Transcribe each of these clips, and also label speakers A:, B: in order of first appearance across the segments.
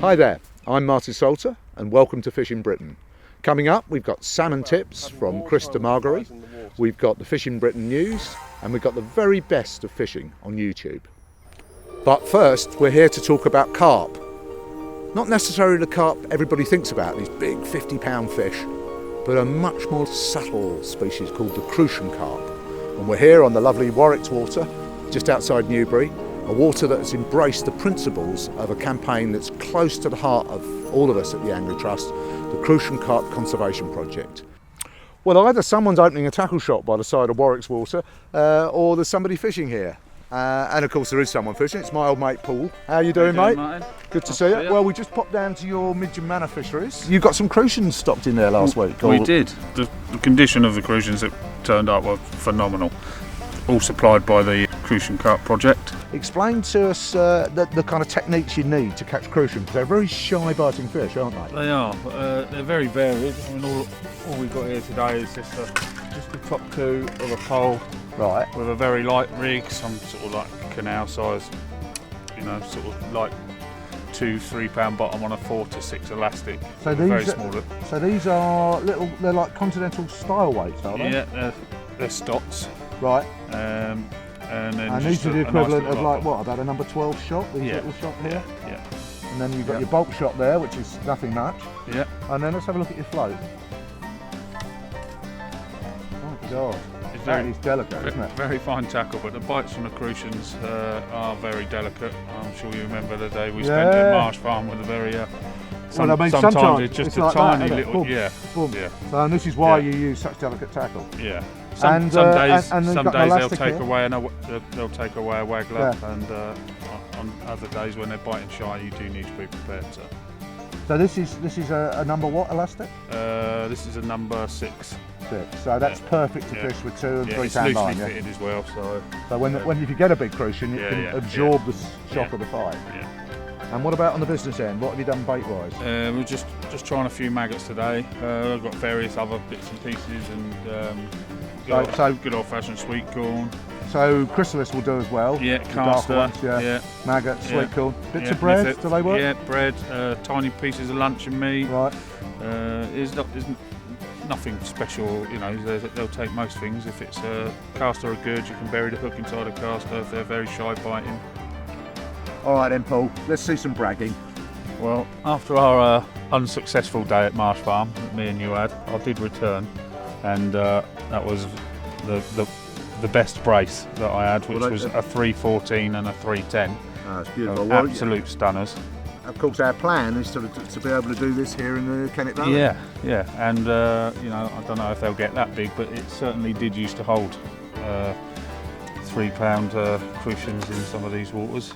A: Hi there, I'm Martin Salter and welcome to Fishing Britain. Coming up, we've got salmon tips from Chris to Margary, we've got the Fishing Britain news, and we've got the very best of fishing on YouTube. But first, we're here to talk about carp. Not necessarily the carp everybody thinks about, these big 50-pound fish, but a much more subtle species called the Crucian Carp. And we're here on the lovely Warwick water, just outside Newbury, a water that has embraced the principles of a campaign that's close to the heart of all of us at the Angling Trust, the Crucian Carp Conservation Project. Well, either someone's opening a tackle shop by the side of Warwick's water, or there's somebody fishing here. And of course there is someone fishing. It's my old mate Paul. How are you doing, mate?
B: Martin?
A: Good to see you. Well, we just popped down to your Midgeon Manor fisheries. You got some crucians stocked in there last week.
B: We did. The condition of the crucians that turned up were phenomenal. All supplied by the Crucian Carp project.
A: Explain to us the kind of techniques you need to catch crucian, because they're very shy biting fish, aren't they?
B: They are. They're very varied. I mean, all we've got here today is just a top two of a pole,
A: right,
B: with a very light rig, some sort of like canal size, you know, sort of like 2-3 pound bottom on a 4 to 6 elastic.
A: So
B: very small.
A: So these are little. They're like continental style weights, aren't they?
B: Yeah, they're Stotts.
A: Right.
B: And
A: these are the equivalent of like what, about a number 12 shot, these little shot here?
B: Yeah.
A: And then you've got your bulk shot there, which is nothing much.
B: Yeah.
A: And then let's have a look at your float. Oh God,
B: It's
A: very delicate, isn't it?
B: Very fine tackle, but the bites from the crucians are very delicate. I'm sure you remember the day we spent at Marsh Farm with a very sometimes it's just a like tiny little boom. Yeah.
A: So and this is why you use such delicate tackle.
B: Yeah. Some days they'll take away a waggler, and on other days when they're biting shy, you do need to be prepared.
A: So this is a number what elastic?
B: This is a number 6.
A: So that's perfect to fish with 2 and 3 pound line.
B: It's loosely fitted as well.
A: So when if you get a big crucian, it can absorb the shock of the fight.
B: Yeah.
A: And what about on the business end? What have you done bait wise?
B: We're just trying a few maggots today. I've got various other bits and pieces, and good old fashioned sweet corn.
A: So chrysalis will do as well.
B: Yeah, caster.
A: Maggots, sweet corn. Bits of bread. Do they work?
B: Yeah, bread. Tiny pieces of luncheon meat.
A: Right.
B: There's nothing special, you know. They'll take most things. If it's a caster or good, you can bury the hook inside a caster if they're very shy biting.
A: All right then, Paul, let's see some bragging.
B: Well, after our unsuccessful day at Marsh Farm that me and you had, I did return, and that was the best brace that I had, which was a 314 and a 310.
A: Oh, it's beautiful.
B: Absolute stunners.
A: Of course, our plan is to be able to do this here in the Kennet Valley.
B: Yeah, and you know, I don't know if they'll get that big, but it certainly did used to hold 3 pound crucians in some of these waters.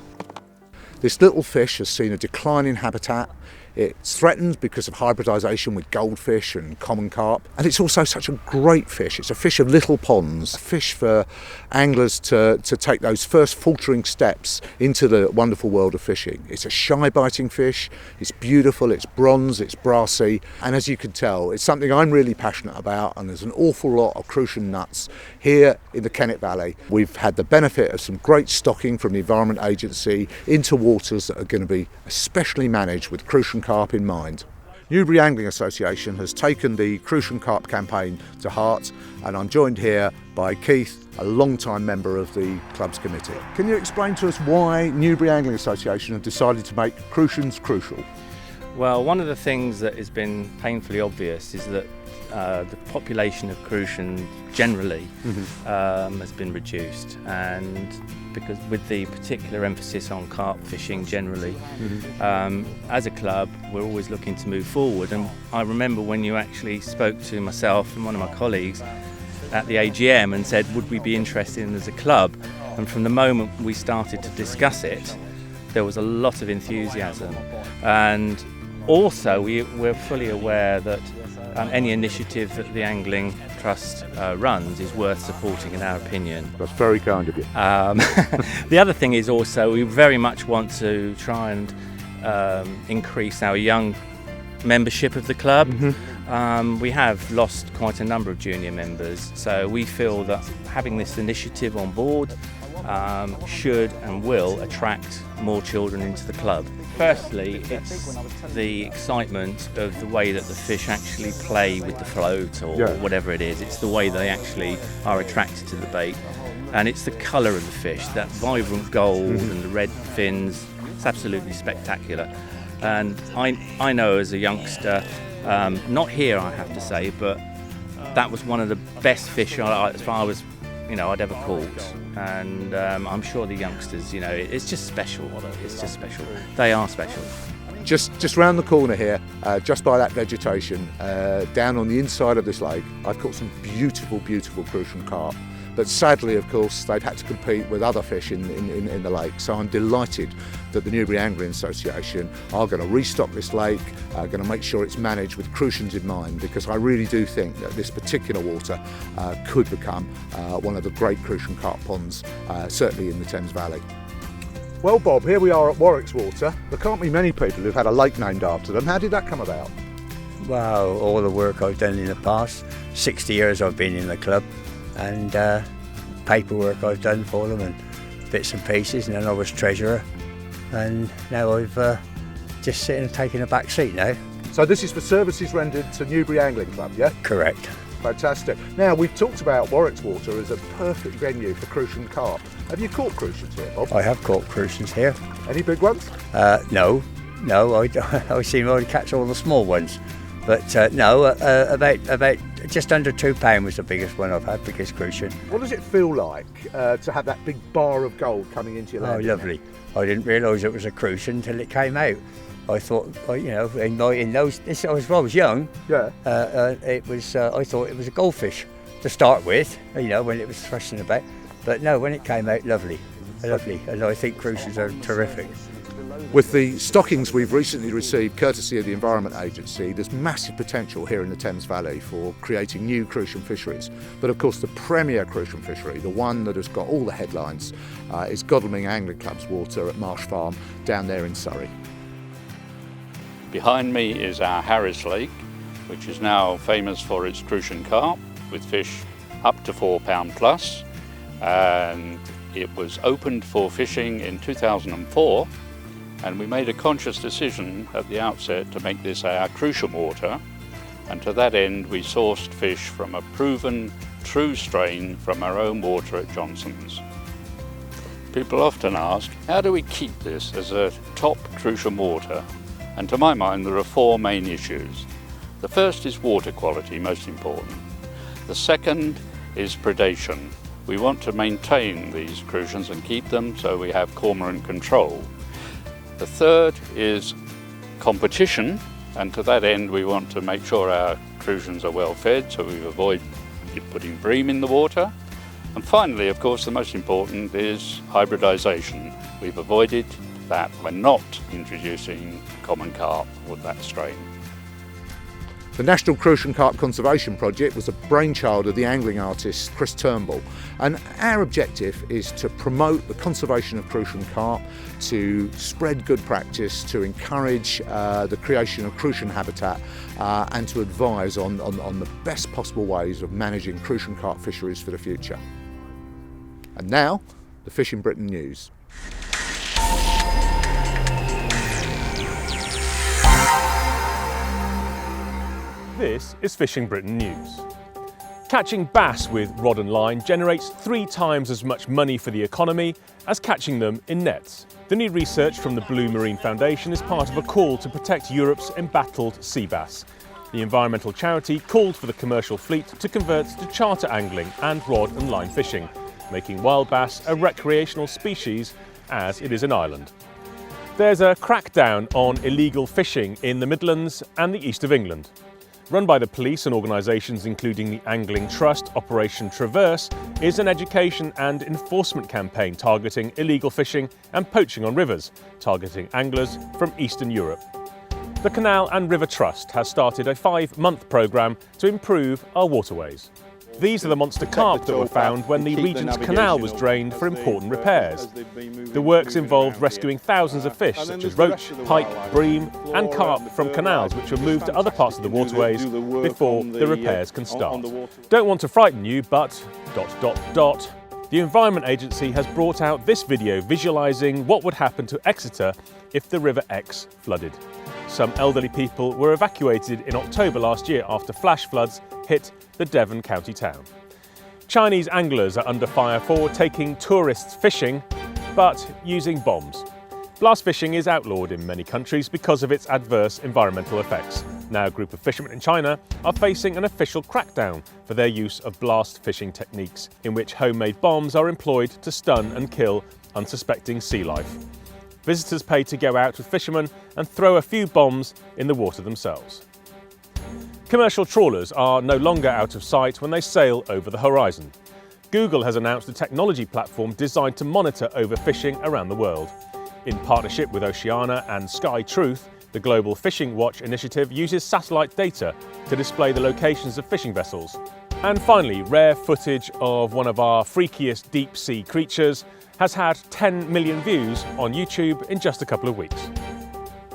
A: This little fish has seen a decline in habitat. It's threatened because of hybridisation with goldfish and common carp, and it's also such a great fish. It's a fish of little ponds, a fish for anglers to take those first faltering steps into the wonderful world of fishing. It's a shy biting fish, it's beautiful, it's bronze, it's brassy, and as you can tell, it's something I'm really passionate about, and there's an awful lot of crucian nuts here in the Kennet Valley. We've had the benefit of some great stocking from the Environment Agency into waters that are going to be especially managed with crucian carp in mind. Newbury Angling Association has taken the Crucian Carp campaign to heart, and I'm joined here by Keith, a long-time member of the club's committee. Can you explain to us why Newbury Angling Association have decided to make crucians crucial?
C: Well, one of the things that has been painfully obvious is that the population of crucian generally has been reduced, and because with the particular emphasis on carp fishing generally, as a club we're always looking to move forward. And I remember when you actually spoke to myself and one of my colleagues at the AGM and said would we be interested in as a club, and from the moment we started to discuss it there was a lot of enthusiasm. And also we're fully aware that any initiative that the Angling Trust runs is worth supporting in our opinion.
A: That's very kind of you.
C: The other thing is also we very much want to try and increase our young membership of the club. We have lost quite a number of junior members, so we feel that having this initiative on board should and will attract more children into the club. Firstly, it's the excitement of the way that the fish actually play with the float or whatever it is. It's the way they actually are attracted to the bait. And it's the colour of the fish, that vibrant gold and the red fins. It's absolutely spectacular. And I know as a youngster, not here I have to say, but that was one of the best fish as far as I'd ever caught. And I'm sure the youngsters, it's just special. It's just special. They are special.
A: Just round the corner here, just by that vegetation, down on the inside of this lake, I've caught some beautiful, beautiful Crucian carp. But sadly, of course, they've had to compete with other fish in the lake. So I'm delighted that the Newbury Angling Association are going to restock this lake, going to make sure it's managed with crucians in mind, because I really do think that this particular water could become one of the great Crucian carp ponds, certainly in the Thames Valley. Well, Bob, here we are at Warwick's water. There can't be many people who've had a lake named after them. How did that come about?
D: Well, all the work I've done in the past, 60 years I've been in the club, and paperwork I've done for them and bits and pieces, and then I was treasurer, and now I've just sitting and taking a back seat now.
A: So this is for services rendered to Newbury Angling Club, yeah?
D: Correct.
A: Fantastic. Now, we've talked about Warwick's water as a perfect venue for Crucian carp. Have you caught crucians here, Bob?
D: I have caught crucians here.
A: Any big ones?
D: No, I seem to catch all the small ones. But no, about just under £2 was the biggest one I've had, biggest crucian.
A: What does it feel like to have that big bar of gold coming into your land?
D: Oh, lovely. I didn't realise it was a crucian until it came out. I thought, in those, I was young.
A: Yeah.
D: It was. I thought it was a goldfish to start with. When it was thrusting about. But no, when it came out, lovely, and I think crucians are terrific.
A: With the stockings we've recently received courtesy of the Environment Agency, there's massive potential here in the Thames Valley for creating new crucian fisheries. But of course the premier crucian fishery, the one that has got all the headlines, is Godalming Angling Club's water at Marsh Farm down there in Surrey.
E: Behind me is our Harris Lake, which is now famous for its Crucian carp, with fish up to £4 plus. And it was opened for fishing in 2004. And we made a conscious decision at the outset to make this our Crucian water, and to that end we sourced fish from a proven true strain from our own water at Johnson's. People often ask, how do we keep this as a top Crucian water? And to my mind there are four main issues. The first is water quality, most important. The second is predation. We want to maintain these crucians and keep them so we have cormorant control. The third is competition, and to that end we want to make sure our crucians are well fed, so we avoid putting bream in the water. And finally, of course, the most important is hybridisation. We've avoided that. We're not introducing common carp with that strain.
A: The National Crucian Conservation Project was a brainchild of the angling artist Chris Turnbull, and our objective is to promote the conservation of Crucian carp, to spread good practice, to encourage the creation of Crucian habitat, and to advise on the best possible ways of managing Crucian carp fisheries for the future. And now, the Fishing Britain news.
F: This is Fishing Britain News. Catching bass with rod and line generates 3 times as much money for the economy as catching them in nets. The new research from the Blue Marine Foundation is part of a call to protect Europe's embattled sea bass. The environmental charity called for the commercial fleet to convert to charter angling and rod and line fishing, making wild bass a recreational species as it is an island. There's a crackdown on illegal fishing in the Midlands and the east of England. Run by the police and organisations including the Angling Trust, Operation Traverse is an education and enforcement campaign targeting illegal fishing and poaching on rivers, targeting anglers from Eastern Europe. The Canal and River Trust has started a 5-month programme to improve our waterways. These are the monster carp that were found when the region's canal was drained for important repairs. The works involved rescuing thousands of fish such as roach, pike, bream and carp from canals which were moved to other parts of the waterways before the repairs can start. Don't want to frighten you, but ... the Environment Agency has brought out this video visualising what would happen to Exeter if the River Exe flooded. Some elderly people were evacuated in October last year after flash floods hit the Devon county town. Chinese anglers are under fire for taking tourists fishing, but using bombs. Blast fishing is outlawed in many countries because of its adverse environmental effects. Now a group of fishermen in China are facing an official crackdown for their use of blast fishing techniques, in which homemade bombs are employed to stun and kill unsuspecting sea life. Visitors pay to go out with fishermen and throw a few bombs in the water themselves. Commercial trawlers are no longer out of sight when they sail over the horizon. Google has announced a technology platform designed to monitor overfishing around the world. In partnership with Oceana and Sky Truth, the Global Fishing Watch initiative uses satellite data to display the locations of fishing vessels. And finally, rare footage of one of our freakiest deep-sea creatures has had 10 million views on YouTube in just a couple of weeks.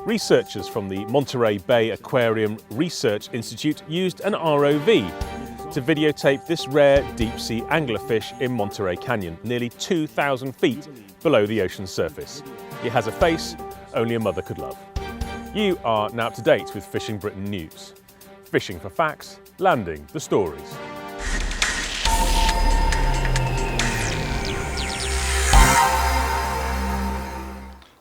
F: Researchers from the Monterey Bay Aquarium Research Institute used an ROV to videotape this rare deep-sea anglerfish in Monterey Canyon, nearly 2,000 feet below the ocean's surface. It has a face only a mother could love. You are now up to date with Fishing Britain News. Fishing for facts, landing the stories.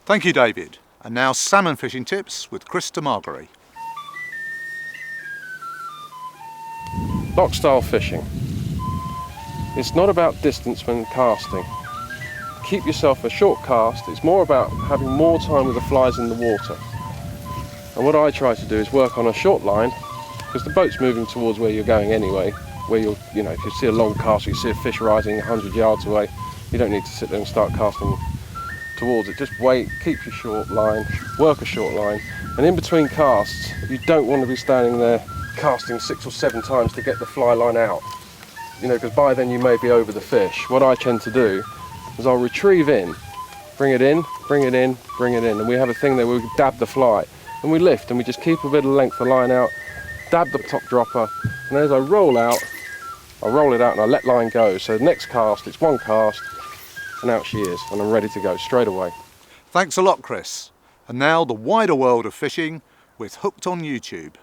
A: Thank you, David. And now salmon fishing tips with Krista Margary.
G: Loch style fishing. It's not about distance when casting. Keep yourself a short cast. It's more about having more time with the flies in the water. And what I try to do is work on a short line, because the boat's moving towards where you're going anyway. Where if you see a long cast, you see a fish rising 100 yards away, you don't need to sit there and start casting towards it. Just wait, keep your short line, work a short line, and in between casts you don't want to be standing there casting 6 or 7 times to get the fly line out, because by then you may be over the fish. What I tend to do is I'll retrieve in, bring it in, bring it in, bring it in, and we have a thing there where we dab the fly, and we lift and we just keep a bit of length of line out, dab the top dropper, and as I roll out, I roll it out and I let line go. So the next cast, it's one cast, and out she is, and I'm ready to go straight away.
A: Thanks a lot, Chris. And now the wider world of fishing with Hooked on YouTube.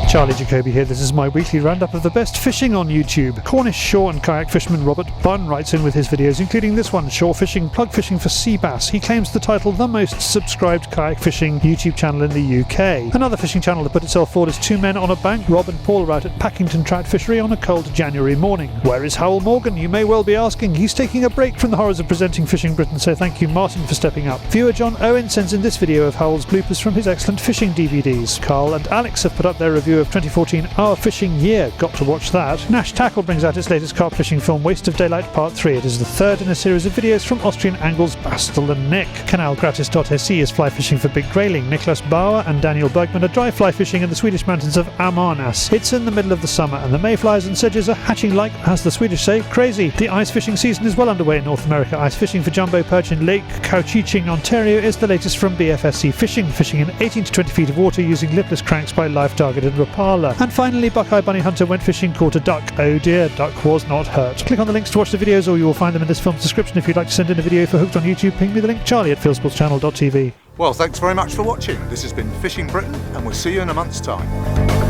H: Charlie Jacoby here. This is my weekly roundup of the best fishing on YouTube. Cornish shore and kayak fisherman Robert Bunn writes in with his videos, including this one, Shore Fishing, Plug Fishing for Sea Bass. He claims the title the most subscribed kayak fishing YouTube channel in the UK. Another fishing channel to put itself forward is Two Men on a Bank. Rob and Paul are out at Packington Trout Fishery on a cold January morning. Where is Howell Morgan? You may well be asking. He's taking a break from the horrors of presenting Fishing Britain, so thank you Martin for stepping up. Viewer John Owen sends in this video of Howell's bloopers from his excellent fishing DVDs. Carl and Alex have put up their review of 2014 Our Fishing Year. Got to watch that. Nash Tackle brings out its latest carp fishing film, Waste of Daylight Part 3. It is the third in a series of videos from Austrian angles Bastel and Nick. Canalgratis.se is fly fishing for big grayling. Niklas Bauer and Daniel Bergman are dry fly fishing in the Swedish mountains of Amarnas. It's in the middle of the summer and the mayflies and sedges are hatching like, as the Swedish say, crazy. The ice fishing season is well underway in North America. Ice fishing for jumbo perch in Lake Couchiching, Ontario is the latest from BFSC Fishing, fishing in 18 to 20 feet of water using lipless cranks by Live Target and Rapala. And finally, Buckeye Bunny Hunter went fishing, caught a duck. Oh dear, duck was not hurt. Click on the links to watch the videos, or you will find them in this film's description. If you'd like to send in a video for Hooked on YouTube, ping me the link, Charlie at fieldsportschannel.tv.
A: Well, thanks very much for watching. This has been Fishing Britain, and we'll see you in a month's time.